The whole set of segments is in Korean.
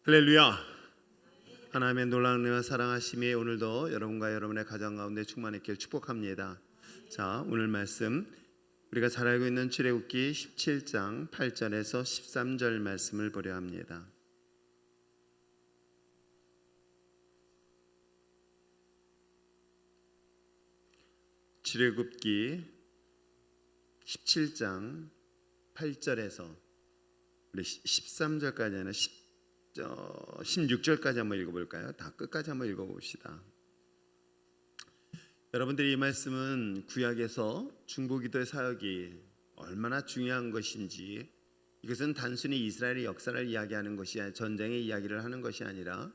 할렐루야. 하나님의 놀라운 은혜와 사랑하심이 오늘도 여러분과 여러분의 가정 가운데 충만했길 축복합니다. 자, 오늘 말씀 우리가 잘 알고 있는 출애굽기 17장 8절에서 13절 말씀을 보려 합니다. 출애굽기 17장 8절에서 우리 13절까지 아니라 16절까지 한번 읽어볼까요? 다 끝까지 한번 읽어봅시다. 여러분들이 이 말씀은 구약에서 중보기도의 사역이 얼마나 중요한 것인지, 이것은 단순히 이스라엘의 역사를 이야기하는 것이 아니라 전쟁의 이야기를 하는 것이 아니라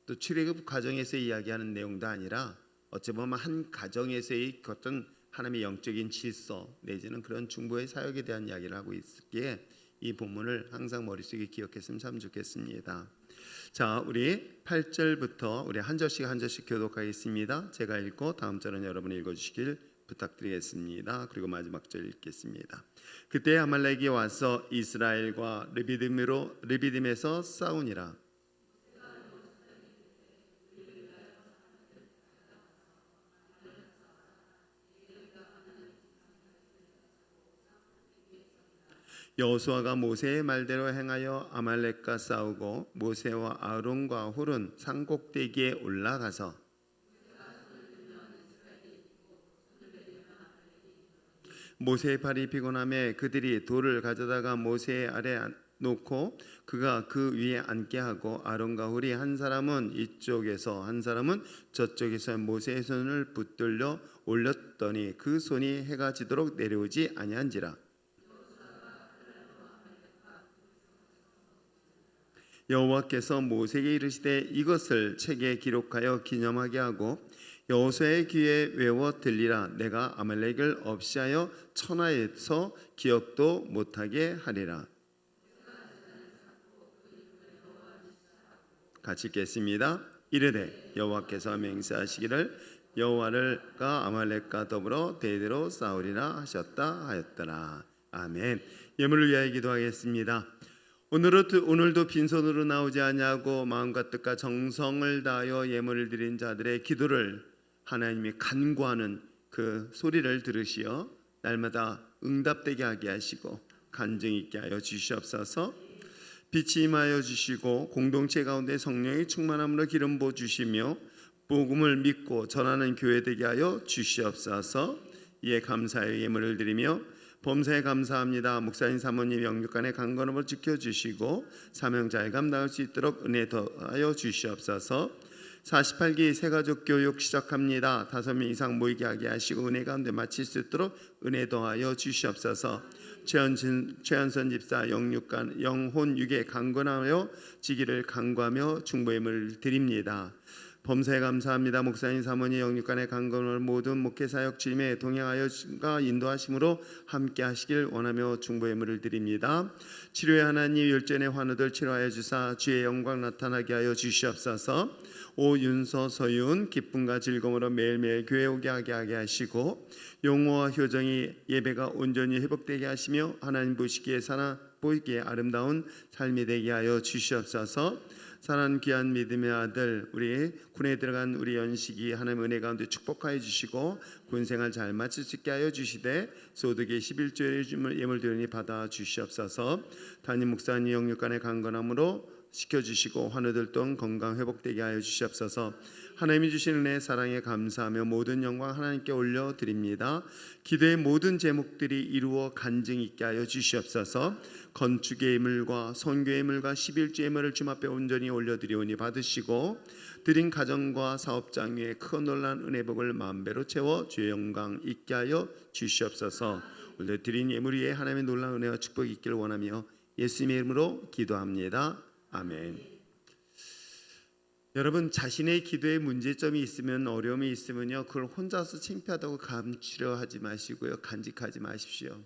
또 출애굽 과정에서 이야기하는 내용도 아니라 어찌 보면 한 가정에서의 어떤 하나님의 영적인 질서 내지는 그런 중보의 사역에 대한 이야기를 하고 있기에 이 본문을 항상 머릿속에 기억했으면 참 좋겠습니다. 자, 우리 8절부터 우리 한 절씩 한 절씩 교독하겠습니다. 제가 읽고 다음 절은 여러분이 읽어주시길 부탁드리겠습니다. 그리고 마지막 절 읽겠습니다. 그때 아말렉이 와서 이스라엘과 르비딤에서 싸우니라. 여호수아가 모세의 말대로 행하여 아말렉과 싸우고 모세와 아론과 훌은 산 꼭대기에 올라가서 모세의 팔이 피곤함에 그들이 돌을 가져다가 모세의 아래 놓고 그가 그 위에 앉게 하고 아론과 훌이 한 사람은 이쪽에서 한 사람은 저쪽에서 모세의 손을 붙들려 올렸더니 그 손이 해가 지도록 내려오지 아니한지라. 여호와께서 모세에게 이르시되 이것을 책에 기록하여 기념하게 하고 여호수아의 귀에 외워 들리라. 내가 아말렉을 없이하여 천하에서 기억도 못하게 하리라. 같이 읽겠습니다. 이르되 여호와께서 맹세하시기를 여호와가 아말렉과 더불어 대대로 싸우리라 하셨다 하였더라. 아멘. 예물을 위하여 기도하겠습니다. 오늘도 빈손으로 나오지 아니하고 마음과 뜻과 정성을 다하여 예물을 드린 자들의 기도를 하나님이 간구하는 그 소리를 들으시어 날마다 응답되게 하게 하시고 간증 있게 하여 주시옵소서. 빛이 임하여 주시고 공동체 가운데 성령의 충만함으로 기름 부어 주시며 복음을 믿고 전하는 교회 되게 하여 주시옵소서. 이에 감사의 예물을 드리며 범사에 감사합니다. 목사님 사모님 영육간의 강건함을 지켜주시고 사명 잘 감당할 수 있도록 은혜 더하여 주시옵소서. 48기 새가족 교육 시작합니다. 5명 이상 모이게 하게 하시고 은혜 가운데 마칠 수 있도록 은혜 더하여 주시옵소서. 최현선 집사 영육간 영혼 육에 강건하여 지기를 간구하며 중보임을 드립니다. 범사에 감사합니다. 목사님 사모님 영육간의 강건을 모든 목회사역 주임에 동행하여 인도하심으로 함께 하시길 원하며 중보 예물을 드립니다. 치료의 하나님 율전의 환우들 치료하여 주사 주의 영광 나타나게 하여 주시옵소서. 오윤서 서윤 기쁨과 즐거움으로 매일매일 교회 오게 하게 하시고 용호와 효정이 예배가 온전히 회복되게 하시며 하나님 보시기에 보이기에 아름다운 삶이 되게 하여 주시옵소서. 사랑하는 귀한 믿음의 아들 우리 군에 들어간 우리 연식이 하나님 은혜 가운데 축복하여 주시고 군생활 잘 마칠 수 있게 하여 주시되 소득의 11조의 예물 드리니 받아 주시옵소서. 담임 목사님 영육간의 강건함으로 시켜주시고 환우들 또한 건강 회복되게 하여 주시옵소서. 하나님이 주신 은혜 사랑에 감사하며 모든 영광 하나님께 올려드립니다. 기도의 모든 제목들이 이루어 간증 있게 하여 주시옵소서. 건축의 예물과 선교의 예물과 11조 예물을 주님 앞에 온전히 올려드리오니 받으시고 드린 가정과 사업장 위에 큰 놀란 은혜복을 만배로 채워 주의 영광 있게 하여 주시옵소서. 오늘 드린 예물 위에 하나님의 놀라운 은혜와 축복이 있기를 원하며 예수님의 이름으로 기도합니다. 아멘. 여러분 자신의 기도에 문제점이 있으면 어려움이 있으면요 그걸 혼자서 창피하다고 감추려 하지 마시고요 간직하지 마십시오.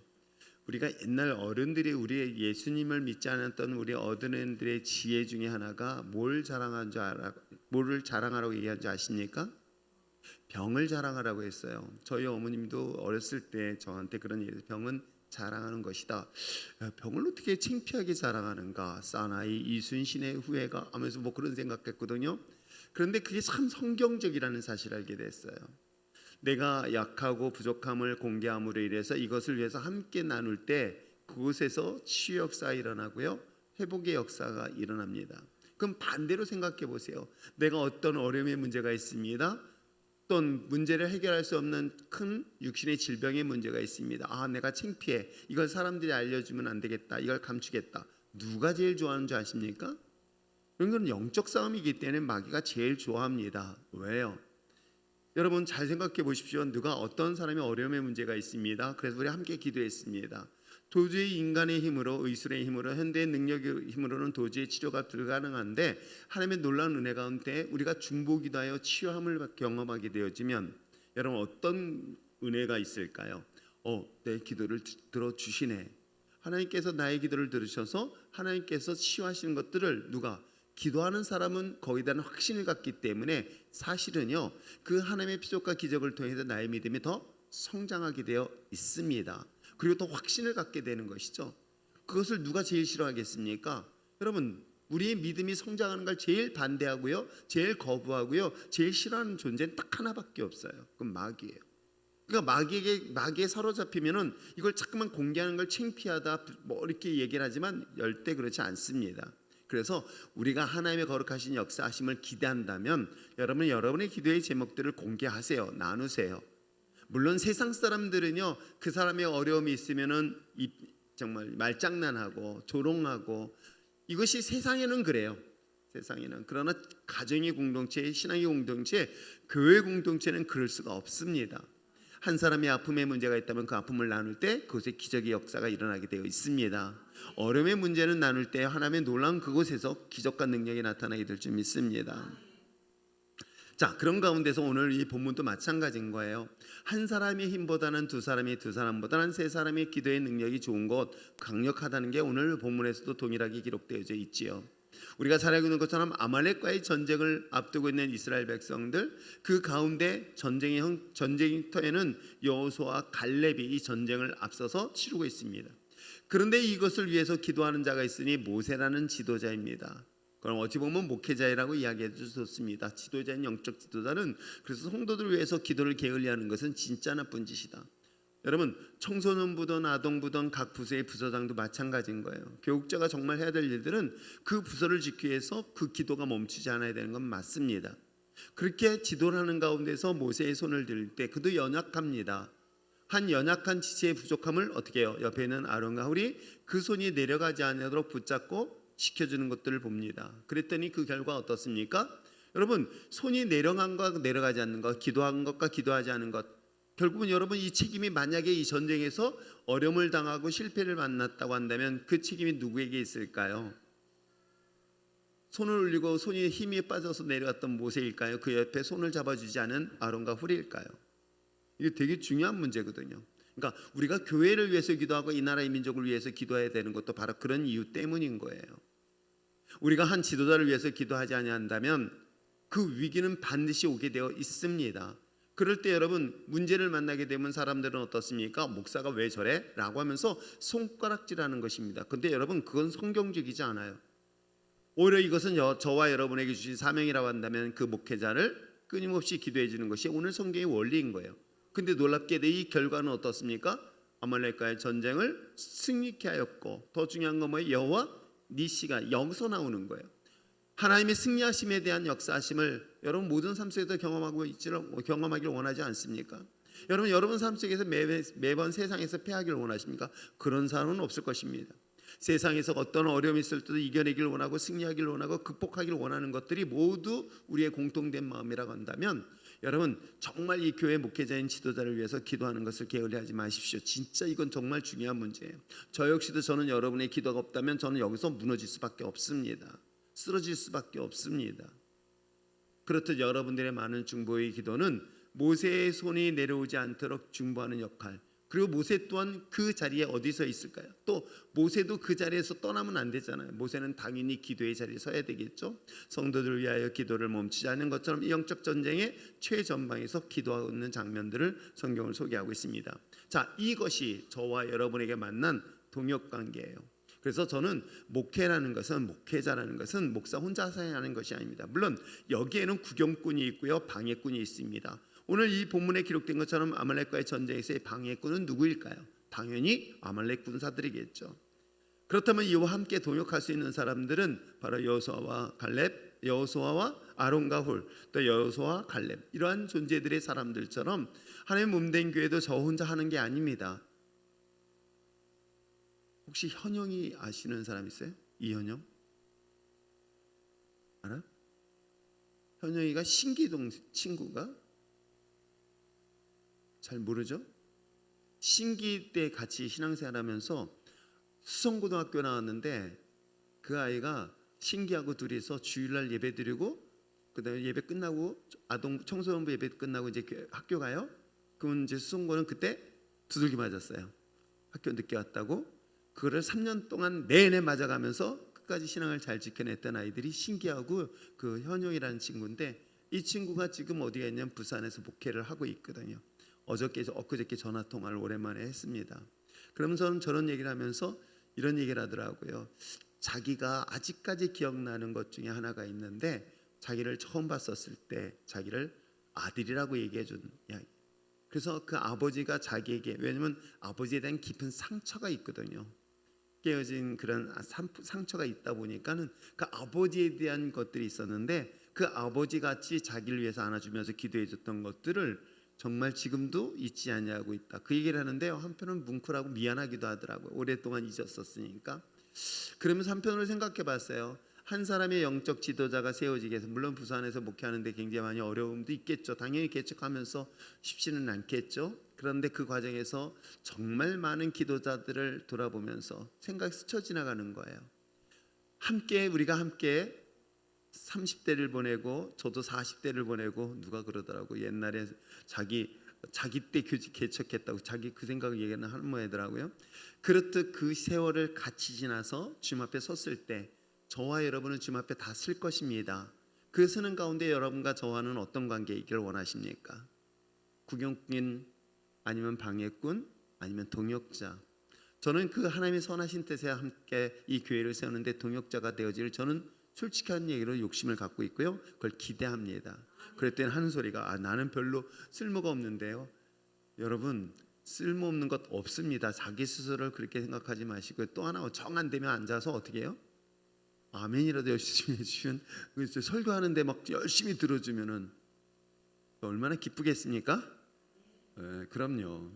우리가 옛날 어른들이 우리의 예수님을 믿지 않았던 우리 어른들의 지혜 중에 하나가 뭐를 자랑하라고 얘기한 줄 아십니까? 병을 자랑하라고 했어요. 저희 어머님도 어렸을 때 저한테 그런 얘기를 병은 자랑하는 것이다. 병을 어떻게 창피하게 자랑하는가? 사나이 이순신의 후예가 하면서 뭐 그런 생각했거든요. 그런데 그게 참 성경적이라는 사실을 알게 됐어요. 내가 약하고 부족함을 공개함으로 인해서 이것을 위해서 함께 나눌 때 그곳에서 치유 역사가 일어나고요, 회복의 역사가 일어납니다. 그럼 반대로 생각해 보세요. 내가 어떤 어려움의 문제가 있습니다. 어떤 문제를 해결할 수 없는 큰 육신의 질병의 문제가 있습니다. 아, 내가 창피해. 이걸 사람들이 알려주면 안 되겠다. 이걸 감추겠다. 누가 제일 좋아하는 줄 아십니까? 이런 건 영적 싸움이기 때문에 마귀가 제일 좋아합니다. 왜요? 여러분 잘 생각해 보십시오. 누가 어떤 사람이 어려움의 문제가 있습니다. 그래서 우리 함께 기도했습니다. 도저히 인간의 힘으로, 의술의 힘으로, 현대의 능력의 힘으로는 도저히 치료가 불가능한데 하나님의 놀라운 은혜 가운데 우리가 중보기도하여 치유함을 경험하게 되어지면 여러분 어떤 은혜가 있을까요? 내 기도를 들어주시네. 하나님께서 나의 기도를 들으셔서 하나님께서 치유하시는 것들을 누가 기도하는 사람은 거기에 대한 확신을 갖기 때문에 사실은요, 그 하나님의 피조과 기적을 통해서 나의 믿음이 더 성장하게 되어 있습니다. 그리고 더 확신을 갖게 되는 것이죠. 그것을 누가 제일 싫어하겠습니까? 여러분, 우리의 믿음이 성장하는 걸 제일 반대하고요, 제일 거부하고요, 제일 싫어하는 존재는 딱 하나밖에 없어요. 그건 마귀예요. 그러니까 마귀에 사로잡히면은 이걸 자꾸만 공개하는 걸 창피하다 뭐 이렇게 얘기를 하지만 절대 그렇지 않습니다. 그래서 우리가 하나님의 거룩하신 역사하심을 기대한다면 여러분 여러분의 기도의 제목들을 공개하세요. 나누세요. 물론 세상 사람들은요, 그 사람의 어려움이 있으면은 정말 말장난하고 조롱하고, 이것이 세상에는 그래요. 세상에는. 그러나 가정의 공동체, 신앙의 공동체, 교회 공동체는 그럴 수가 없습니다. 한 사람의 아픔의 문제가 있다면 그 아픔을 나눌 때 그곳에 기적의 역사가 일어나게 되어 있습니다. 어려움의 문제는 나눌 때 하나님의 놀라운 그곳에서 기적과 능력이 나타나게 될 줄 믿습니다. 자, 그런 가운데서 오늘 이 본문도 마찬가지인 거예요. 한 사람의 힘보다는 두 사람보다는 세 사람의 기도의 능력이 좋은 것, 강력하다는 게 오늘 본문에서도 동일하게 기록되어져 있지요. 우리가 잘 알고 있는 것처럼 아말렉과의 전쟁을 앞두고 있는 이스라엘 백성들, 그 가운데 전쟁터에는 여호수아와 갈렙이 이 전쟁을 앞서서 치르고 있습니다. 그런데 이것을 위해서 기도하는 자가 있으니 모세라는 지도자입니다. 그럼 어찌 보면 목회자라고 이야기해도 좋습니다. 지도자인 영적 지도자는, 그래서 성도들을 위해서 기도를 게을리하는 것은 진짜 나쁜 짓이다. 여러분, 청소년부든 아동부든 각 부서의 부서장도 마찬가지인 거예요. 교육자가 정말 해야 될 일들은 그 부서를 지키기 위해서 그 기도가 멈추지 않아야 되는 건 맞습니다. 그렇게 지도를 하는 가운데서 모세의 손을 들 때 그도 연약합니다. 한 연약한 지체의 부족함을 어떻게 해요? 옆에 있는 아론과 훌이 그 손이 내려가지 않도록 붙잡고 지켜주는 것들을 봅니다. 그랬더니 그 결과 어떻습니까? 여러분, 손이 내려간 것과 내려가지 않는 것, 기도한 것과 기도하지 않은 것, 결국은 여러분 이 책임이 만약에 이 전쟁에서 어려움을 당하고 실패를 만났다고 한다면 그 책임이 누구에게 있을까요? 손을 올리고 손이 힘이 빠져서 내려갔던 모세일까요? 그 옆에 손을 잡아주지 않은 아론과 훌일까요? 이게 되게 중요한 문제거든요. 그러니까 우리가 교회를 위해서 기도하고 이 나라의 민족을 위해서 기도해야 되는 것도 바로 그런 이유 때문인 거예요. 우리가 한 지도자를 위해서 기도하지 아니한다면 그 위기는 반드시 오게 되어 있습니다. 그럴 때 여러분 문제를 만나게 되면 사람들은 어떻습니까? 목사가 왜 저래? 라고 하면서 손가락질하는 것입니다. 근데 여러분 그건 성경적이지 않아요. 오히려 이것은 저와 여러분에게 주신 사명이라고 한다면 그 목회자를 끊임없이 기도해 주는 것이 오늘 성경의 원리인 거예요. 근데 놀랍게도 이 결과는 어떻습니까? 아말렉과의 전쟁을 승리케 하였고, 더 중요한 건 뭐예요? 여호와 니시가 여기서 나오는 거예요. 하나님의 승리하심에 대한 역사하심을 여러분 모든 삶 속에서 경험하기를 원하지 않습니까? 여러분 삶 속에서 매번 세상에서 패하기를 원하십니까? 그런 사람은 없을 것입니다. 세상에서 어떤 어려움이 있을 때도 이겨내기를 원하고 승리하기를 원하고 극복하기를 원하는 것들이 모두 우리의 공통된 마음이라고 한다면 여러분 정말 이 교회 목회자인 지도자를 위해서 기도하는 것을 게을리하지 마십시오. 진짜 이건 정말 중요한 문제예요. 저 역시도 저는 여러분의 기도가 없다면 저는 여기서 무너질 수밖에 없습니다. 쓰러질 수밖에 없습니다. 그렇듯 여러분들의 많은 중보의 기도는 모세의 손이 내려오지 않도록 중보하는 역할, 그리고 모세 또한 그 자리에 어디서 있을까요? 또 모세도 그 자리에서 떠나면 안 되잖아요. 모세는 당연히 기도의 자리에 서야 되겠죠. 성도들을 위하여 기도를 멈추지 않는 것처럼 이 영적 전쟁의 최전방에서 기도하고 있는 장면들을 성경을 소개하고 있습니다. 자, 이것이 저와 여러분에게 만난 동역관계예요. 그래서 저는 목회자라는 것은 목사 혼자서 하는 것이 아닙니다. 물론 여기에는 구경꾼이 있고요, 방해꾼이 있습니다. 오늘 이 본문에 기록된 것처럼 아말렉과의 전쟁에서의 방해꾼은 누구일까요? 당연히 아말렉 군사들이겠죠. 그렇다면 이와 함께 동역할 수 있는 사람들은 바로 여호수아와 갈렙, 여호수아와 아론과 훌, 또 여호수아와 갈렙, 이러한 존재들의 사람들처럼 하나님의 몸된 교회도 저 혼자 하는 게 아닙니다. 혹시 현영이 아시는 사람 있어요? 이현영? 알아? 현영이가 신기동 친구가 잘 모르죠? 신기 때 같이 신앙생활하면서 수성고등학교 나왔는데 그 아이가 신기하고 둘이서 주일날 예배 드리고 그다음에 예배 끝나고 아동 청소년부 예배 끝나고 이제 학교 가요. 그럼 이제 수성고는 그때 두들기 맞았어요. 학교 늦게 왔다고. 그거를 3년 동안 내내 맞아가면서 끝까지 신앙을 잘 지켜냈던 아이들이 신기하고 그 현용이라는 친구인데 이 친구가 지금 어디가 있냐면 부산에서 목회를 하고 있거든요. 엊그저께 전화 통화를 오랜만에 했습니다. 그러면서 저런 얘기를 하면서 이런 얘기를 하더라고요. 자기가 아직까지 기억나는 것 중에 하나가 있는데 자기를 처음 봤었을 때 자기를 아들이라고 얘기해 준 이야기. 그래서 그 아버지가 자기에게, 왜냐면 아버지에 대한 깊은 상처가 있거든요. 깨어진 그런 상처가 있다 보니까는 그 아버지에 대한 것들이 있었는데 그 아버지 같이 자기를 위해서 안아주면서 기도해 줬던 것들을 정말 지금도 잊지 아니하고 있다. 그 얘기를 하는데요. 한편은 뭉클하고 미안하기도 하더라고요. 오랫동안 잊었었으니까. 그러면서 한편으로 생각해 봤어요. 한 사람의 영적 지도자가 세워지게 해서, 물론 부산에서 목회하는데 굉장히 많이 어려움도 있겠죠. 당연히 개척하면서 쉽지는 않겠죠. 그런데 그 과정에서 정말 많은 기도자들을 돌아보면서 생각이 스쳐 지나가는 거예요. 우리가 함께 30대를 보내고 저도 40대를 보내고, 누가 그러더라고 옛날에 자기 때 교직 개척했다고 자기 그 생각을 얘기하는 할머니더라고요. 그렇듯 그 세월을 같이 지나서 주님 앞에 섰을 때 저와 여러분은 주님 앞에 다 쓸 것입니다. 그 서는 가운데 여러분과 저와는 어떤 관계이기를 원하십니까? 구경꾼, 아니면 방해꾼, 아니면 동역자? 저는 그 하나님의 선하신 뜻에 함께 이 교회를 세우는데 동역자가 되어질, 저는 솔직한 얘기로 욕심을 갖고 있고요. 그걸 기대합니다. 그랬더니 하는 소리가 나는 별로 쓸모가 없는데요. 여러분, 쓸모없는 것 없습니다. 자기 스스로를 그렇게 생각하지 마시고, 또 하나 정 안 되면 앉아서 어떻게 해요? 아멘이라도 열심히 해주면, 설교하는데 막 열심히 들어주면은 얼마나 기쁘겠습니까? 네, 그럼요.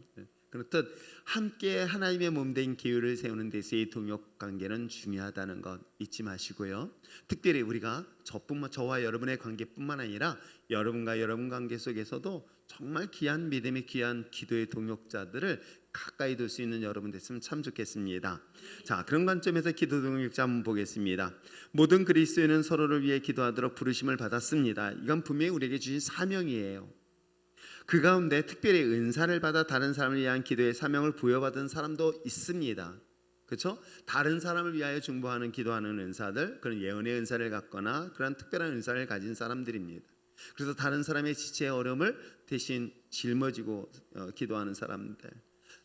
그렇듯 함께 하나님의 몸된 교회를 세우는 데서의 동역 관계는 중요하다는 것 잊지 마시고요. 특별히 우리가 저와 여러분의 관계뿐만 아니라 여러분과 여러분 관계 속에서도 정말 귀한 믿음의 귀한 기도의 동역자들을 가까이 둘 수 있는 여러분 됐으면 참 좋겠습니다. 자, 그런 관점에서 기도 동역자 한번 보겠습니다. 모든 그리스도인은 서로를 위해 기도하도록 부르심을 받았습니다. 이건 분명히 우리에게 주신 사명이에요. 그 가운데 특별히 은사를 받아 다른 사람을 위한 기도의 사명을 부여받은 사람도 있습니다. 그렇죠? 다른 사람을 위하여 중보하는 기도하는 은사들, 그런 예언의 은사를 갖거나 그런 특별한 은사를 가진 사람들입니다. 그래서 다른 사람의 지체의 어려움을 대신 짊어지고 기도하는 사람들.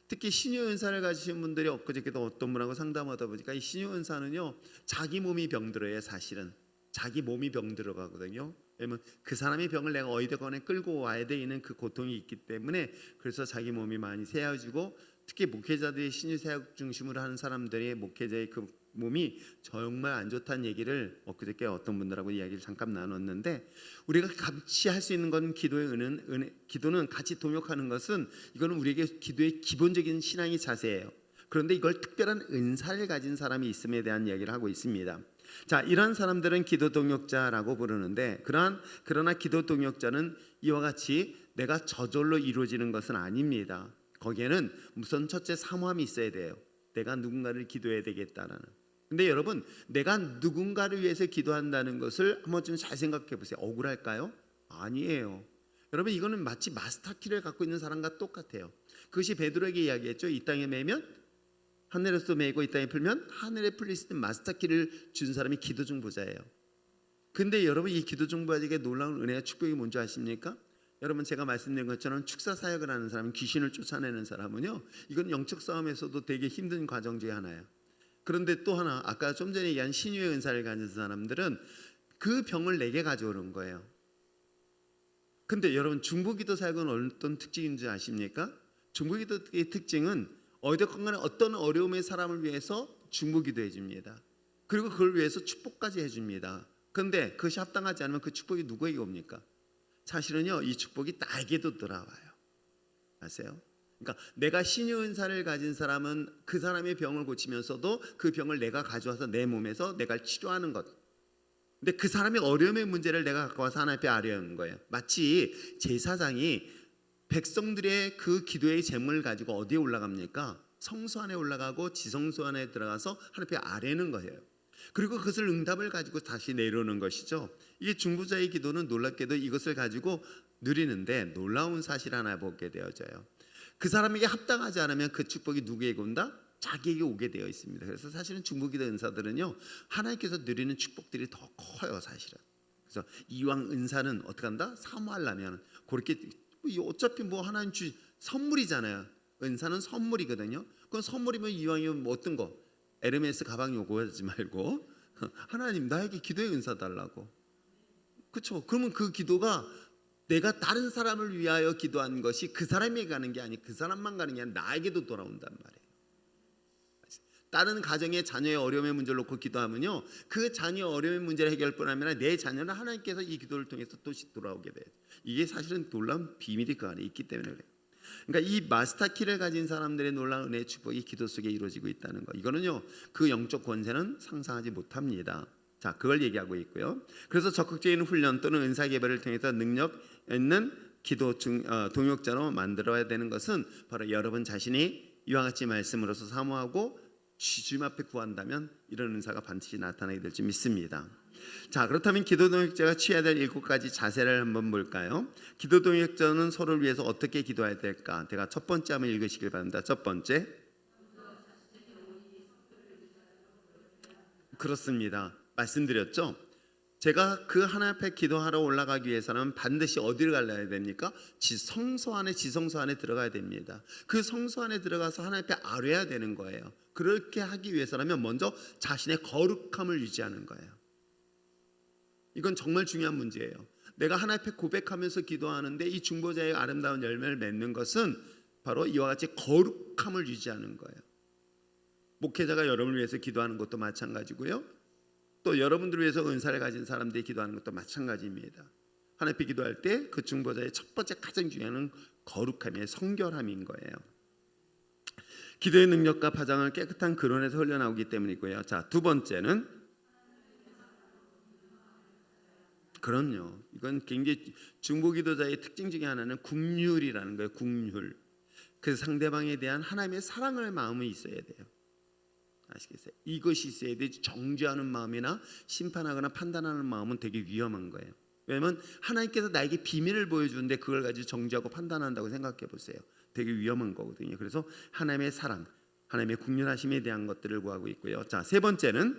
특히 신유 은사를 가지신 분들이 엊그저께도 어떤 분하고 상담하다 보니까 이 신유 은사는요, 자기 몸이 병들어요. 사실은 자기 몸이 병들어가거든요. 왜냐면 그 사람의 병을 내가 어디든지 끌고 와야 되는 그 고통이 있기 때문에, 그래서 자기 몸이 많이 세워지고, 특히 목회자들이 신유 사역 중심으로 하는 사람들의 목회자의 그 몸이 정말 안 좋다는 얘기를 엊그저께 어떤 분들하고 이야기를 잠깐 나눴는데, 우리가 같이 할 수 있는 건 기도는 같이 동역하는 것은, 이거는 우리에게 기도의 기본적인 신앙의 자세예요. 그런데 이걸 특별한 은사를 가진 사람이 있음에 대한 이야기를 하고 있습니다. 자, 이런 사람들은 기도 동역자라고 부르는데, 그러나 기도 동역자는 이와 같이 내가 저절로 이루어지는 것은 아닙니다. 거기에는 우선 첫째 사모함이 있어야 돼요. 내가 누군가를 기도해야 되겠다라는. 근데 여러분, 내가 누군가를 위해서 기도한다는 것을 한번 좀 잘 생각해 보세요. 억울할까요? 아니에요. 여러분, 이거는 마치 마스터키를 갖고 있는 사람과 똑같아요. 그것이 베드로에게 이야기했죠. 이 땅에 매면 하늘에서 매고 이 땅에 풀면 하늘에 풀릴 수 있는 마스터키를 준 사람이 기도중보자예요. 근데 여러분, 이 기도중보자에게 놀라운 은혜와 축복이 뭔지 아십니까? 여러분, 제가 말씀드린 것처럼 축사 사역을 하는 사람, 귀신을 쫓아내는 사람은요, 이건 영적 싸움에서도 되게 힘든 과정 중에 하나예요. 그런데 또 하나, 아까 좀 전에 얘기한 신유의 은사를 가진 사람들은 그 병을 내게 가져오는 거예요. 근데 여러분, 중보기도 사역은 어떤 특징인지 아십니까? 중보기도의 특징은 어디든 간에 어떤 어려움의 사람을 위해서 중보기도해 줍니다. 그리고 그걸 위해서 축복까지 해줍니다. 그런데 그것이 합당하지 않으면 그 축복이 누구에게 옵니까? 사실은요, 이 축복이 나에게도 돌아와요. 아세요? 그러니까 내가 신유 은사를 가진 사람은 그 사람의 병을 고치면서도 그 병을 내가 가져와서 내 몸에서 내가 치료하는 것. 근데 그 사람의 어려움의 문제를 내가 갖고 와서 하나님 앞에 아뢰는 거예요. 마치 제사장이 백성들의 그 기도의 제물을 가지고 어디에 올라갑니까? 성소 안에 올라가고 지성소 안에 들어가서 하나님 앞에 아뢰는 거예요. 그리고 그것을 응답을 가지고 다시 내려오는 것이죠. 이게 중보자의 기도는 놀랍게도 이것을 가지고 누리는데 놀라운 사실 하나 보게 되어져요. 그 사람에게 합당하지 않으면 그 축복이 누구에게 온다? 자기에게 오게 되어 있습니다. 그래서 사실은 중보기도 은사들은요, 하나님께서 누리는 축복들이 더 커요, 사실은. 그래서 이왕 은사는 어떻게 한다? 사모하려면 그렇게, 어차피 뭐 하나님 주 선물이잖아요. 은사는 선물이거든요. 그건 선물이면 이왕이면 뭐 어떤 거, 에르메스 가방 요구하지 말고 하나님 나에게 기도의 은사 달라고. 그렇죠? 그러면 그 기도가 내가 다른 사람을 위하여 기도한 것이 그 사람에게 가는 게 아니, 그 사람만 가는 게 아니라 나에게도 돌아온단 말이에요. 다른 가정의 자녀의 어려움의 문제를 놓고 기도하면요, 그 자녀의 어려움의 문제를 해결뿐 아니라 내 자녀는 하나님께서 이 기도를 통해서 또 돌아오게 돼요. 이게 사실은 놀라운 비밀이 그 안에 있기 때문에 그래요. 그러니까 이 마스터키를 가진 사람들의 놀라운 은혜의 축복이 기도 속에 이루어지고 있다는 거, 이거는요, 그 영적 권세는 상상하지 못합니다. 자, 그걸 얘기하고 있고요. 그래서 적극적인 훈련 또는 은사 개발을 통해서 능력 있는 기도 동역자로 만들어야 되는 것은 바로 여러분 자신이 이와 같이 말씀으로서 사모하고 주님 앞에 구한다면 이런 은사가 반드시 나타나게 될 줄 믿습니다. 자, 그렇다면 기도 동역자가 취해야 될 7가지 자세를 한번 볼까요? 기도 동역자는 서로를 위해서 어떻게 기도해야 될까? 제가 첫 번째 한번 읽으시길 바랍니다. 첫 번째, 그렇습니다. 말씀드렸죠? 제가 그 하나님 앞에 기도하러 올라가기 위해서는 반드시 어디를 가야 됩니까? 성소 안에, 지성소 안에 들어가야 됩니다. 그 성소 안에 들어가서 하나님 앞에 아뢰야 되는 거예요. 그렇게 하기 위해서라면 먼저 자신의 거룩함을 유지하는 거예요. 이건 정말 중요한 문제예요. 내가 하나님 앞에 고백하면서 기도하는데 이 중보자의 아름다운 열매를 맺는 것은 바로 이와 같이 거룩함을 유지하는 거예요. 목회자가 여러분을 위해서 기도하는 것도 마찬가지고요, 또 여러분들을 위해서 은사를 가진 사람들이 기도하는 것도 마찬가지입니다. 하나님 앞에 기도할 때 그 중보자의 첫 번째 가장 중요한 거룩함의 성결함인 거예요. 기도의 능력과 파장을 깨끗한 근원에서 흘러나오기 때문이고요. 자, 두 번째는, 그럼요, 이건 굉장히 중보기도자의 특징 중에 하나는 국률이라는 거예요. 국률. 그 상대방에 대한 하나님의 사랑의 마음이 있어야 돼요. 아시겠어요? 이것이 있어야 되지, 정죄하는 마음이나 심판하거나 판단하는 마음은 되게 위험한 거예요. 왜냐하면 하나님께서 나에게 비밀을 보여주는데 그걸 가지고 정죄하고 판단한다고 생각해 보세요. 되게 위험한 거거든요. 그래서 하나님의 사랑, 하나님의 국률하심에 대한 것들을 구하고 있고요. 자, 세 번째는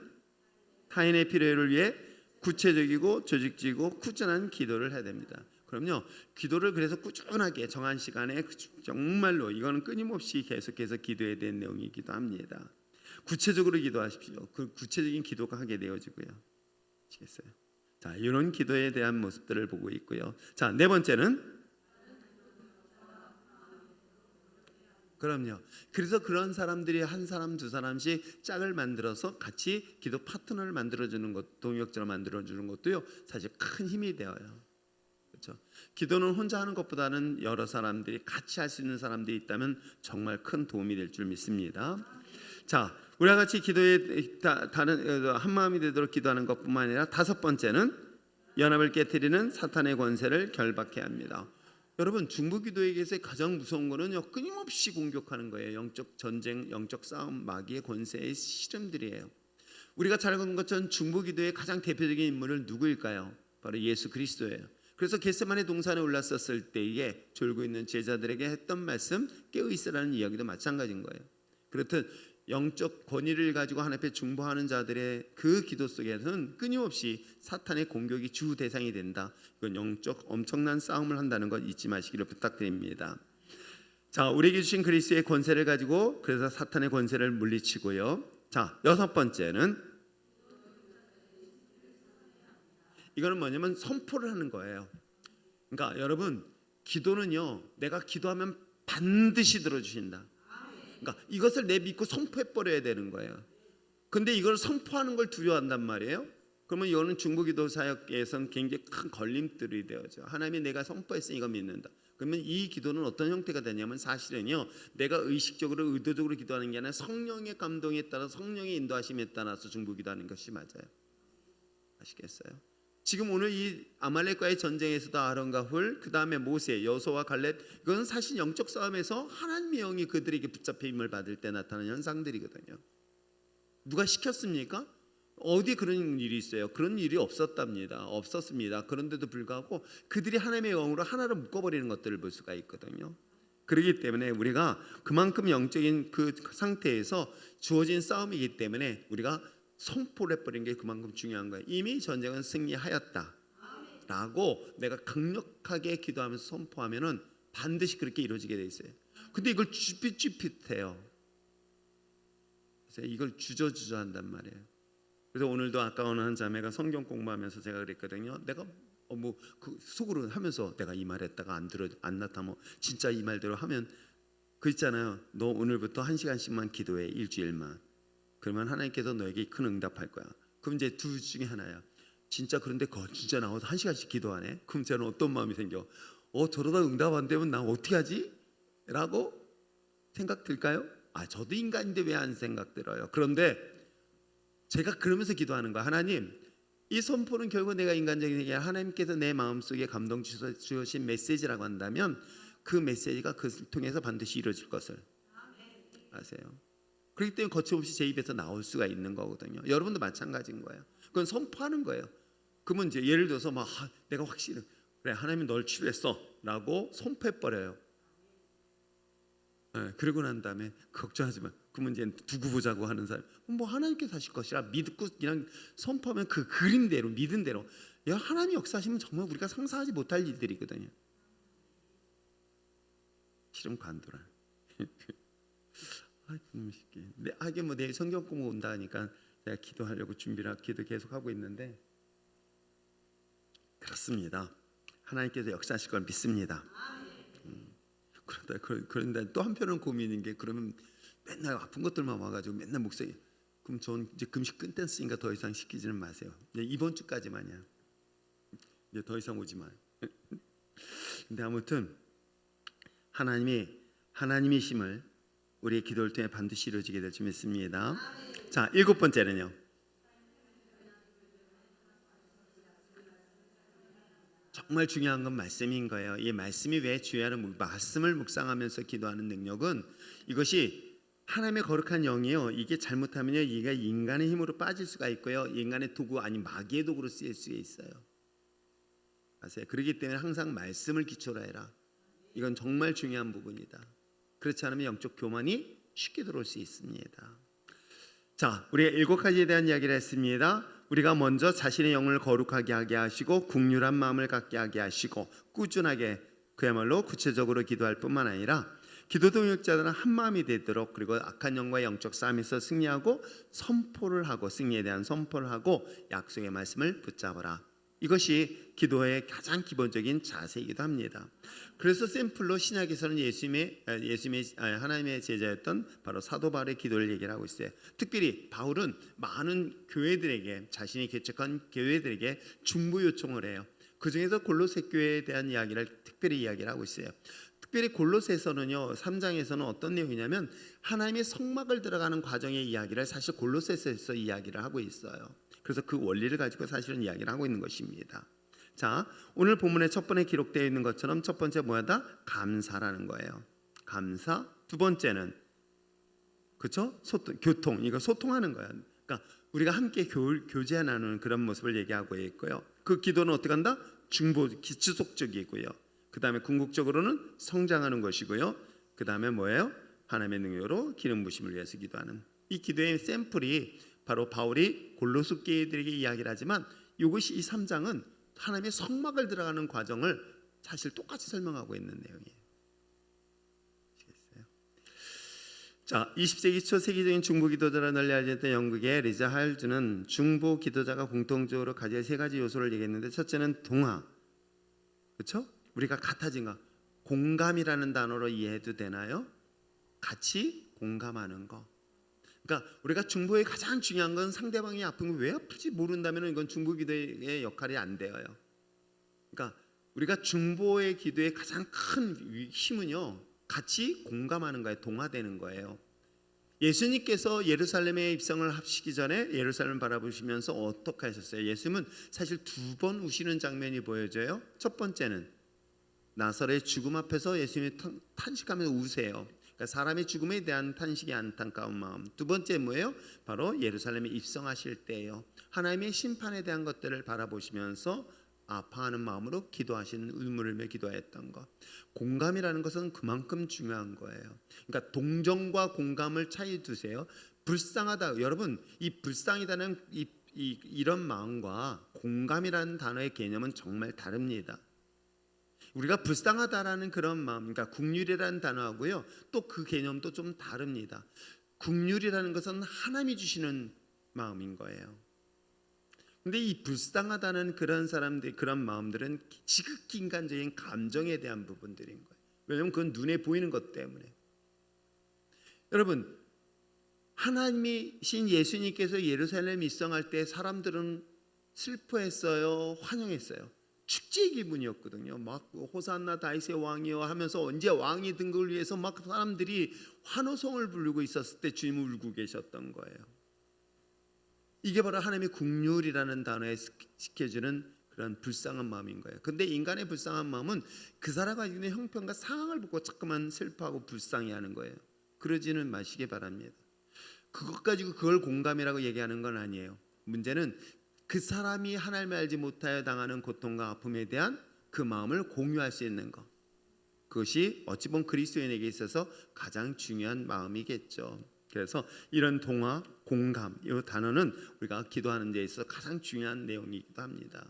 타인의 필요를 위해 구체적이고 조직적이고 꾸준한 기도를 해야 됩니다. 그럼요, 기도를 그래서 꾸준하게 정한 시간에 정말로 이거는 끊임없이 계속해서 기도해야 되는 내용이기도 합니다. 구체적으로 기도하십시오. 그 구체적인 기도가 하게 되어지고요. 아시겠어요? 자, 이런 기도에 대한 모습들을 보고 있고요. 자, 네 번째는, 그럼요, 그래서 그런 사람들이 한 사람 두 사람씩 짝을 만들어서 같이 기도 파트너를 만들어주는 것, 동역자로 만들어주는 것도요, 사실 큰 힘이 되어요. 그렇죠? 기도는 혼자 하는 것보다는 여러 사람들이 같이 할 수 있는 사람들이 있다면 정말 큰 도움이 될 줄 믿습니다. 자, 우리와 같이 기도에 다른 한 마음이 되도록 기도하는 것뿐만 아니라 다섯 번째는 연합을 깨트리는 사탄의 권세를 결박해야 합니다. 여러분, 중보기도에게서 가장 무서운 거는요, 끊임없이 공격하는 거예요. 영적 전쟁, 영적 싸움, 마귀의 권세의 시름들이에요. 우리가 잘 아는 것처럼 중보기도의 가장 대표적인 인물은 누구일까요? 바로 예수 그리스도예요. 그래서 겟세마네 동산에 올랐었을 때에 졸고 있는 제자들에게 했던 말씀, 깨어 있으라는 이야기도 마찬가지인 거예요. 그렇듯 영적 권위를 가지고 하나님 앞에 중보하는 자들의 그 기도 속에서는 끊임없이 사탄의 공격이 주 대상이 된다. 이건 영적 엄청난 싸움을 한다는 것 잊지 마시기를 부탁드립니다. 자, 우리에게 주신 그리스도의 권세를 가지고 그래서 사탄의 권세를 물리치고요. 자, 여섯 번째는 이거는 뭐냐면 선포를 하는 거예요. 그러니까 여러분, 기도는요, 내가 기도하면 반드시 들어주신다. 그러니까 이것을 내 믿고 선포해 버려야 되는 거예요. 근데 이걸 선포하는 걸 두려워한단 말이에요. 그러면 이거는 중보기도 사역에서는 굉장히 큰 걸림돌이 되어져. 하나님이 내가 선포했으니 이거 믿는다. 그러면 이 기도는 어떤 형태가 되냐면 사실은요, 내가 의식적으로 의도적으로 기도하는 게 아니라 성령의 감동에 따라 성령의 인도하심에 따라서 중보기도하는 것이 맞아요. 아시겠어요? 지금 오늘 이 아말렉과의 전쟁에서도 아론과 훌, 그 다음에 모세, 여호수아와 갈렙, 이건 사실 영적 싸움에서 하나님의 영이 그들에게 붙잡혀 힘을 받을 때 나타나는 현상들이거든요. 누가 시켰습니까? 어디 그런 일이 있어요? 그런 일이 없었습니다. 그런데도 불구하고 그들이 하나님의 영으로 하나로 묶어버리는 것들을 볼 수가 있거든요. 그렇기 때문에 우리가 그만큼 영적인 그 상태에서 주어진 싸움이기 때문에 우리가 선포를 해버리는 게 그만큼 중요한 거예요. 이미 전쟁은 승리하였다 라고 내가 강력하게 기도하면서 선포하면은 반드시 그렇게 이루어지게 돼 있어요. 근데 이걸 쭈삣쭈삣해요. 그래서 이걸 주저주저 한단 말이에요. 그래서 오늘도 아까 어느 한 자매가 성경 공부하면서 제가 그랬거든요. 내가 그 속으로 하면서 내가 이 말했다가 안 나타나면 진짜 이 말대로 하면 그 있잖아요. 너 오늘부터 1시간씩만 기도해, 일주일만. 그러면 하나님께서 너에게 큰 응답할 거야. 그럼 이제 둘 중에 하나야. 진짜 그런데 진짜 나와서 1시간씩 기도하네. 그럼 저는 어떤 마음이 생겨? 저러다 응답 안 되면 나 어떻게 하지? 라고 생각 들까요? 저도 인간인데 왜 안 생각 들어요? 그런데 제가 그러면서 기도하는 거야. 하나님, 이 선포는 결국 내가 인간적인 얘기야. 하나님께서 내 마음속에 감동 주신 메시지라고 한다면 그 메시지가 그것을 통해서 반드시 이루어질 것을 아세요? 그렇기 때문에 거침없이 제 입에서 나올 수가 있는 거거든요. 여러분도 마찬가지인 거예요. 그건 선포하는 거예요. 그러면 이제 예를 들어서 내가 확실히 그래, 하나님이 널 치료했어 라고 선포해버려요. 그러고 난 다음에 걱정하지 마. 그러면 이제 두고 보자고 하는 사람, 하나님께서 하실 것이라 믿고 그냥 선포하면 그 그림대로 믿은 대로 하나님이 역사하시면 정말 우리가 상상하지 못할 일들이거든요. 실은 관두라. 이게 내일 성경 공부 온다 하니까 내가 기도 계속 하고 있는데 그렇습니다. 하나님께서 역사하실 걸 믿습니다. 그런데 또 한편은 고민인 게 그러면 맨날 아픈 것들만 와가지고 맨날 목사님 그럼 전 이제 금식 끝냈으니까 더 이상 시키지는 마세요. 이번 주까지만이야. 이제 더 이상 오지 마요. 근데 아무튼 하나님이심을 우리의 기도를 통해 반드시 이루어지게 될 줄 믿습니다. 자, 7번째는요. 정말 중요한 건 말씀인 거예요. 이 말씀이 왜 중요하냐면 말씀을 묵상하면서 기도하는 능력은 이것이 하나님의 거룩한 영이요. 이게 잘못하면요, 이게 인간의 힘으로 빠질 수가 있고요, 인간의 도구 아닌 마귀의 도구로 쓰일 수 있어요. 아세요? 그렇기 때문에 항상 말씀을 기초로 해라. 이건 정말 중요한 부분이다. 그렇지 않으면 영적 교만이 쉽게 들어올 수 있습니다. 자, 우리가 7가지에 대한 이야기를 했습니다. 우리가 먼저 자신의 영을 거룩하게 하게 하시고 긍휼한 마음을 갖게 하게 하시고 꾸준하게 그야말로 구체적으로 기도할 뿐만 아니라 기도 동역자들은 한 마음이 되도록, 그리고 악한 영과의 영적 싸움에서 승리하고 선포를 하고, 승리에 대한 선포를 하고 약속의 말씀을 붙잡아라. 이것이 기도의 가장 기본적인 자세이기도 합니다. 그래서 샘플로 신약에서는 하나님의 제자였던 바로 사도 바울의 기도를 얘기를 하고 있어요. 특별히 바울은 많은 교회들에게, 자신이 개척한 교회들에게 중보 요청을 해요. 그 중에서 골로새 교회에 대한 이야기를 특별히 이야기를 하고 있어요. 특별히 골로새서는요, 3장에서는 어떤 내용이냐면 하나님의 성막을 들어가는 과정의 이야기를 사실 골로새서에서 이야기를 하고 있어요. 그래서 그 원리를 가지고 사실은 이야기를 하고 있는 것입니다. 자, 오늘 본문에 첫 번에 기록되어 있는 것처럼 첫 번째 뭐야다? 감사라는 거예요. 감사. 두 번째는 그렇죠? 교통. 이거 소통하는 거야. 그러니까 우리가 함께 교제 나누는 그런 모습을 얘기하고 있고요. 그 기도는 어떻게 한다? 중보 지속적이고요. 그 다음에 궁극적으로는 성장하는 것이고요. 그 다음에 뭐예요? 하나님의 능력으로 기름 부심을 위해서 기도하는, 이 기도의 샘플이 바로 바울이 골로새 교회들에게 이야기를 하지만 이것이 이 3장은 하나님의 성막을 들어가는 과정을 사실 똑같이 설명하고 있는 내용이에요. 아시겠어요? 자, 20세기 초 세계적인 중보 기도자로 널리 알려졌던 영국의 리자 하일즈는 중보 기도자가 공통적으로 가질 세 가지 요소를 얘기했는데, 첫째는 동화, 그렇죠? 우리가 같아진 거, 공감이라는 단어로 이해해도 되나요? 같이 공감하는 거. 그러니까 우리가 중보의 가장 중요한 건 상대방이 아픈 게 왜 아프지 모른다면 이건 중보 기도의 역할이 안 돼요. 그러니까 우리가 중보의 기도의 가장 큰 힘은요, 같이 공감하는 거예요. 동화되는 거예요. 예수님께서 예루살렘에 입성을 하시기 전에 예루살렘을 바라보시면서 어떻게 하셨어요? 예수님은 사실 2번 우시는 장면이 보여져요. 첫 번째는 나사렛의 죽음 앞에서 예수님이 탄식하면서 우세요. 그러니까 사람의 죽음에 대한 탄식이 안타까운 마음. 두 번째 뭐예요? 바로 예루살렘에 입성하실 때예요. 하나님의 심판에 대한 것들을 바라보시면서 아파하는 마음으로 기도하신, 눈물을 흘며 기도했던 것. 공감이라는 것은 그만큼 중요한 거예요. 그러니까 동정과 공감을 차이 두세요. 불쌍하다, 여러분, 이 불쌍이다는 이런 마음과 공감이라는 단어의 개념은 정말 다릅니다. 우리가 불쌍하다라는 그런 마음, 그러니까 국률이라는 단어하고요, 또 그 개념도 좀 다릅니다. 국률이라는 것은 하나님이 주시는 마음인 거예요. 근데 이 불쌍하다는 그런 사람들, 그런 마음들은 지극히 인간적인 감정에 대한 부분들인 거예요. 왜냐하면 그건 눈에 보이는 것 때문에. 여러분, 하나님이신 예수님께서 예루살렘 입성할 때 사람들은 슬퍼했어요, 환영했어요. 축제의 기분이었거든요. 막 호산나 다윗의 왕이여 하면서 언제 왕이 된 걸 위해서 막 사람들이 환호성을 부르고 있었을 때 주님을 울고 계셨던 거예요. 이게 바로 하나님의 국률이라는 단어에 시켜주는 그런 불쌍한 마음인 거예요. 근데 인간의 불쌍한 마음은 그 사람이 가지고 있는 형편과 상황을 보고 자꾸만 슬퍼하고 불쌍해하는 거예요. 그러지는 마시기 바랍니다. 그것 가지고 그걸 공감이라고 얘기하는 건 아니에요. 문제는 그 사람이 하나님을 알지 못하여 당하는 고통과 아픔에 대한 그 마음을 공유할 수 있는 것, 그것이 어찌 보면 그리스도인에게 있어서 가장 중요한 마음이겠죠. 그래서 이런 동화, 공감, 이 단어는 우리가 기도하는 데 있어서 가장 중요한 내용이기도 합니다.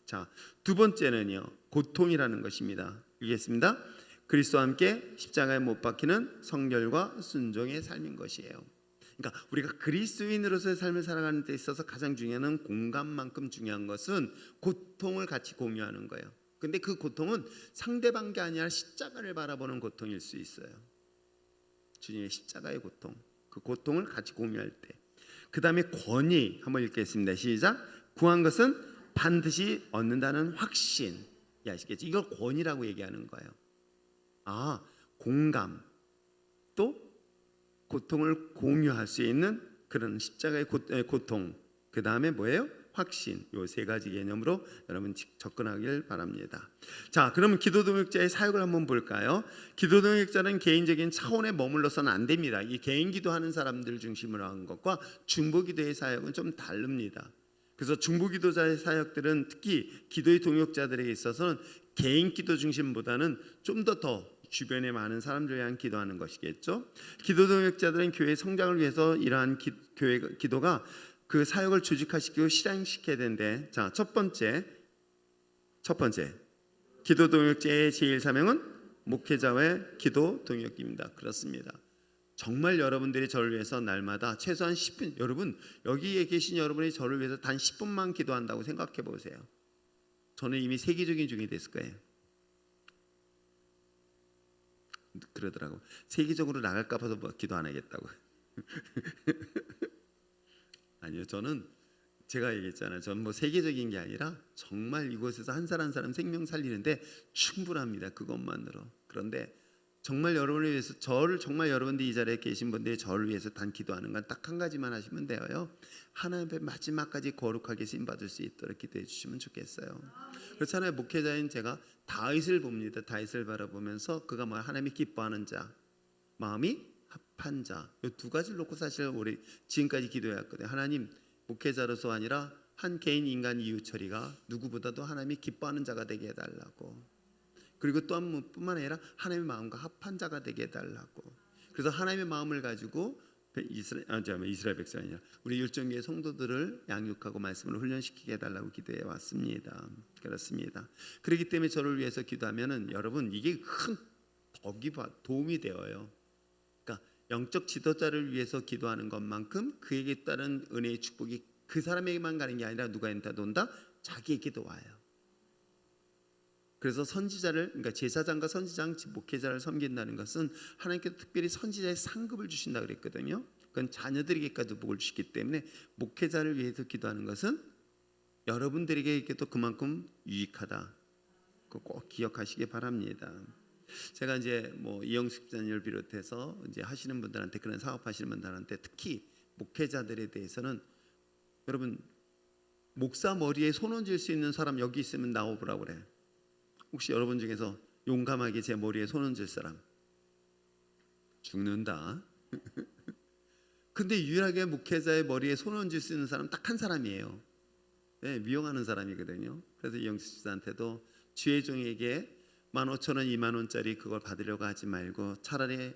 자, 두 번째는요, 고통이라는 것입니다. 읽겠습니다. 그리스도와 함께 십자가에 못 박히는 성결과 순종의 삶인 것이에요. 그러니까 우리가 그리스도인으로서의 삶을 살아가는 데 있어서 가장 중요한 공감만큼 중요한 것은 고통을 같이 공유하는 거예요. 근데 그 고통은 상대방 게 아니라 십자가를 바라보는 고통일 수 있어요. 주님의 십자가의 고통, 그 고통을 같이 공유할 때. 그 다음에 권위 한번 읽겠습니다. 시작. 구한 것은 반드시 얻는다는 확신. 아시겠죠? 이걸 권위라고 얘기하는 거예요. 아, 공감, 또 고통을 공유할 수 있는 그런 십자가의 고통. 그 다음에 뭐예요? 확신. 요 세 가지 개념으로 여러분 접근하길 바랍니다. 자, 그러면 기도동역자의 사역을 한번 볼까요? 기도동역자는 개인적인 차원에 머물러서는 안 됩니다. 이 개인 기도하는 사람들 중심으로 한 것과 중보기도의 사역은 좀 다릅니다. 그래서 중보기도자의 사역들은 특히 기도의 동역자들에게 있어서는 개인 기도 중심보다는 좀 더 주변에 많은 사람들을 위한 기도하는 것이겠죠. 기도 동역자들은 교회 성장을 위해서 이러한 교회 기도가 그 사역을 조직화시키고 실행시켜야 되는데, 자, 첫 번째 기도 동역자의 제일 사명은 목회자의 기도 동역입니다. 그렇습니다. 정말 여러분들이 저를 위해서 날마다 최소한 10분, 여러분 여기에 계신 여러분이 저를 위해서 단 10분만 기도한다고 생각해 보세요. 저는 이미 세계적인 중이 됐을 거예요. 그러더라고. 세계적으로 나갈까 봐서 뭐 기도 안 하겠다고. 아니요, 저는 제가 얘기했잖아요. 저는 뭐 세계적인 게 아니라 정말 이곳에서 한 사람 한 사람 생명 살리는데 충분합니다. 그것만으로. 그런데 정말 여러분을 위해서, 저를 정말 여러분들이 이 자리에 계신 분들이 저를 위해서 단 기도하는 건 딱 한 가지만 하시면 돼요. 하나님 앞에 마지막까지 거룩하게 쓰임 받을 수 있도록 기도해 주시면 좋겠어요. 그렇잖아요. 목회자인 제가 다윗을 봅니다. 다윗을 바라보면서 그가 뭐 하나님이 기뻐하는 자, 마음이 합한 자, 이 두 가지를 놓고 사실 우리 지금까지 기도해왔거든요. 하나님, 목회자로서 아니라 한 개인 인간 이웃처리가 누구보다도 하나님이 기뻐하는 자가 되게 해달라고. 그리고 또 한 뿐만 아니라 하나님의 마음과 합한 자가 되게 해달라고. 그래서 하나님의 마음을 가지고 이스라엘 백성이 아니라 우리 율정교회 성도들을 양육하고 말씀을 훈련시키게 해달라고 기도해 왔습니다. 그렇습니다. 그렇기 때문에 저를 위해서 기도하면은 여러분 이게 큰 도움이 되어요. 그러니까 영적 지도자를 위해서 기도하는 것만큼 그에게 따른 은혜의 축복이 그 사람에게만 가는 게 아니라 누가한테도 온다? 자기에게도 와요. 그래서 선지자를, 그러니까 제사장과 선지장, 목회자를 섬긴다는 것은 하나님께서 특별히 선지자의 상급을 주신다 그랬거든요. 그건 자녀들에게까지 복을 주시기 때문에 목회자를 위해서 기도하는 것은 여러분들에게도 그만큼 유익하다. 꼭 기억하시기 바랍니다. 제가 이제 이영숙 집사님을 비롯해서 이제 하시는 분들한테, 그런 사업하시는 분들한테 특히 목회자들에 대해서는, 여러분 목사 머리에 손 얹을 수 있는 사람 여기 있으면 나오보라고 그래. 혹시 여러분 중에서 용감하게 제 머리에 손 얹을 사람? 죽는다. 근데 유일하게 목회자의 머리에 손 얹을 수 있는 사람 딱 한 사람이에요. 네, 미용하는 사람이거든요. 그래서 이영수 집사한테도 주의 종에게 15,000원, 20,000원짜리 그걸 받으려고 하지 말고 차라리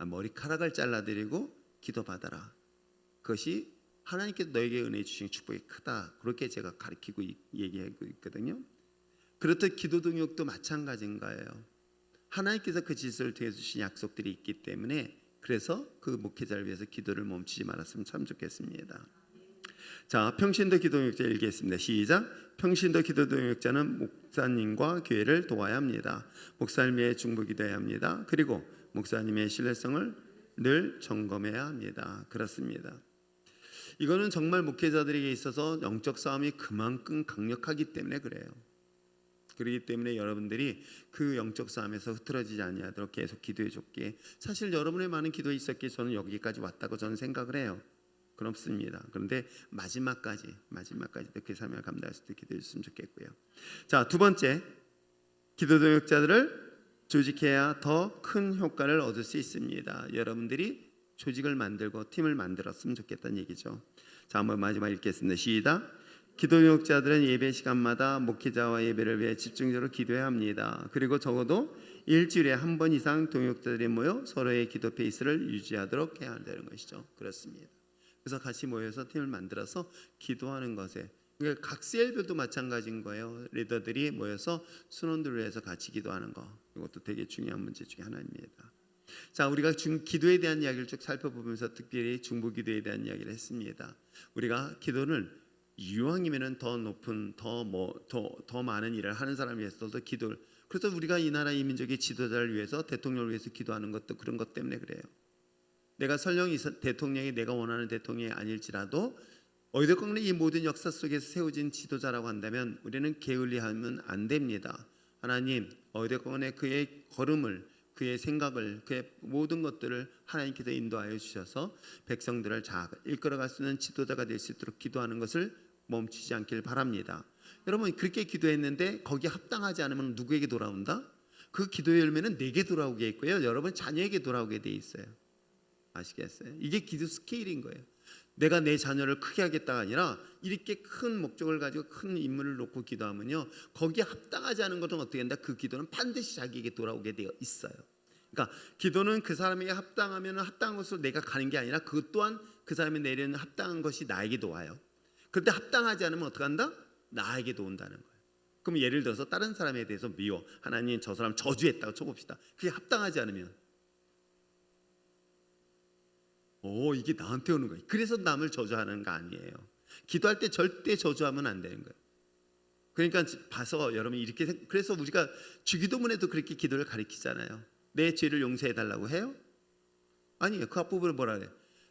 머리카락을 잘라드리고 기도받아라. 그것이 하나님께서 너에게 은혜 주신 축복이 크다. 그렇게 제가 가르치고 얘기하고 있거든요. 그렇듯 기도 동역도 마찬가지인 거예요. 하나님께서 그 질서를 통해 주신 약속들이 있기 때문에, 그래서 그 목회자를 위해서 기도를 멈추지 말았으면 참 좋겠습니다. 자, 평신도 기도 동역자 읽겠습니다. 시작. 평신도 기도 동역자는 목사님과 교회를 도와야 합니다. 목사님의 중보 기도해야 합니다. 그리고 목사님의 신뢰성을 늘 점검해야 합니다. 그렇습니다. 이거는 정말 목회자들에게 있어서 영적 싸움이 그만큼 강력하기 때문에 그래요. 그렇기 때문에 여러분들이 그 영적 싸움에서 흐트러지지 아니하도록 계속 기도해 줬기에, 사실 여러분의 많은 기도에 있었기에 저는 여기까지 왔다고 저는 생각을 해요. 그렇습니다. 그런데 마지막까지도 그 사명을 감당할 수 있게 기도해 줬으면 좋겠고요. 자, 두 번째, 기도 동역자들을 조직해야 더 큰 효과를 얻을 수 있습니다. 여러분들이 조직을 만들고 팀을 만들었으면 좋겠다는 얘기죠. 자, 한번 마지막 읽겠습니다. 시작. 기도 동역자들은 예배 시간마다 목회자와 예배를 위해 집중적으로 기도해야 합니다. 그리고 적어도 일주일에 한 번 이상 동역자들이 모여 서로의 기도 페이스를 유지하도록 해야 한다는 것이죠. 그렇습니다. 그래서 같이 모여서 팀을 만들어서 기도하는 것에, 그러니까 각 셀별도 마찬가지인 거예요. 리더들이 모여서 순원들을 위해서 같이 기도하는 거, 이것도 되게 중요한 문제 중에 하나입니다. 자, 우리가 기도에 대한 이야기를 쭉 살펴보면서 특별히 중보 기도에 대한 이야기를 했습니다. 우리가 기도를 이왕이면은 더 높은 더 많은 일을 하는 사람을 위해서도 기도를, 그래서 우리가 이 나라 이 민족의 지도자를 위해서, 대통령을 위해서 기도하는 것도 그런 것 때문에 그래요. 내가 설령 대통령이 내가 원하는 대통령이 아닐지라도 어찌됐건 이 모든 역사 속에서 세워진 지도자라고 한다면 우리는 게을리하면 안 됩니다. 하나님, 어찌됐건 그의 걸음을, 그의 생각을, 그의 모든 것들을 하나님께서 인도하여 주셔서 백성들을 잘 이끌어갈 수 있는 지도자가 될 수 있도록 기도하는 것을 멈추지 않길 바랍니다. 여러분, 그렇게 기도했는데 거기에 합당하지 않으면 누구에게 돌아온다? 그 기도의 열매는 내게 돌아오게 있고요, 여러분 자녀에게 돌아오게 돼 있어요. 아시겠어요? 이게 기도 스케일인 거예요. 내가 내 자녀를 크게 하겠다가 아니라 이렇게 큰 목적을 가지고 큰 인물을 놓고 기도하면요, 거기에 합당하지 않은 것은 어떻게 한다? 그 기도는 반드시 자기에게 돌아오게 되어 있어요. 그러니까 기도는 그 사람에게 합당하면 합당한 것으로 내가 가는 게 아니라 그것 또한 그 사람이 내리는 합당한 것이 나에게도 와요. 그런데 합당하지 않으면 어떻게 한다? 나에게도 온다는 거예요. 그럼 예를 들어서 다른 사람에 대해서 미워, 하나님 저 사람 저주했다고 쳐봅시다. 그게 합당하지 않으면 이게 나한테 오는 거예요. 그래서 남을 저주하는 거 아니에요. 기도할 때 절대 저주하면 안 되는 거예요. 그러니까 봐서 여러분, 이렇게, 그래서 우리가 주기도문에도 그렇게 기도를 가르치잖아요. 내 죄를 용서해 달라고 해요? 아니에요. 그 앞부분을 뭐라 그래요?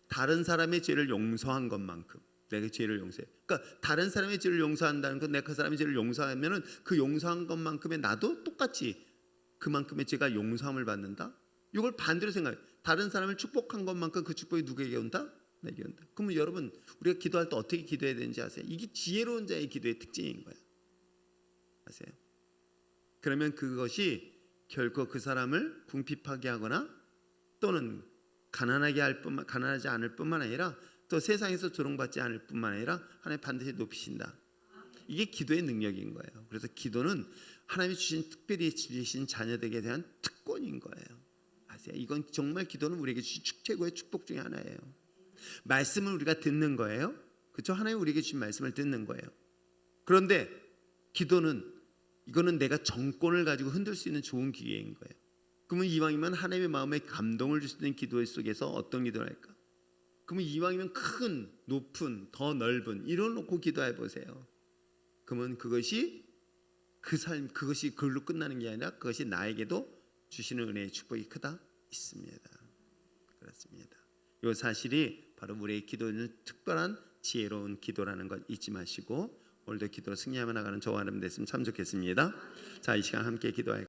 다른 사람의 죄를 용서한 것만큼 내가 죄를 용서해. 그러니까 다른 사람의 죄를 용서한다는 건, 내가 그 사람의 죄를 용서하면은 그 용서한 것만큼의 나도 똑같이 그만큼의 죄가 용서함을 받는다. 이걸 반대로 생각해요. 다른 사람을 축복한 것만큼 그 축복이 누구에게 온다? 내게 온다. 그러면 여러분, 우리가 기도할 때 어떻게 기도해야 되는지 아세요? 이게 지혜로운 자의 기도의 특징인 거예요. 아세요? 그러면 그것이 결코 그 사람을 궁핍하게 하거나 또는 가난하지 않을 뿐만 아니라 또 세상에서 조롱받지 않을 뿐만 아니라 하나님 반드시 높이신다. 이게 기도의 능력인 거예요. 그래서 기도는 하나님이 주신 특별히 주신 자녀들에게 대한 특권인 거예요. 아세요? 이건 정말 기도는 우리에게 주신 최고의 축복 중에 하나예요. 말씀을 우리가 듣는 거예요. 그렇죠? 하나님 우리에게 주신 말씀을 듣는 거예요. 그런데 기도는 이거는 내가 정권을 가지고 흔들 수 있는 좋은 기회인 거예요. 그러면 이왕이면 하나님의 마음에 감동을 줄 수 있는 기도 속에서 어떤 기도를 할까? 그러면 이왕이면 큰, 높은, 더 넓은 이런 놓고 기도해 보세요. 그러면 그것이 그 삶, 그것이 그걸로 끝나는 게 아니라 그것이 나에게도 주시는 은혜의 축복이 크다 있습니다. 그렇습니다. 이 사실이 바로 우리의 기도는 특별한 지혜로운 기도라는 것 잊지 마시고 오늘도 기도로 승리하며 나가는 저와 여러분 됐으면 참 좋겠습니다. 자, 이 시간 함께 기도할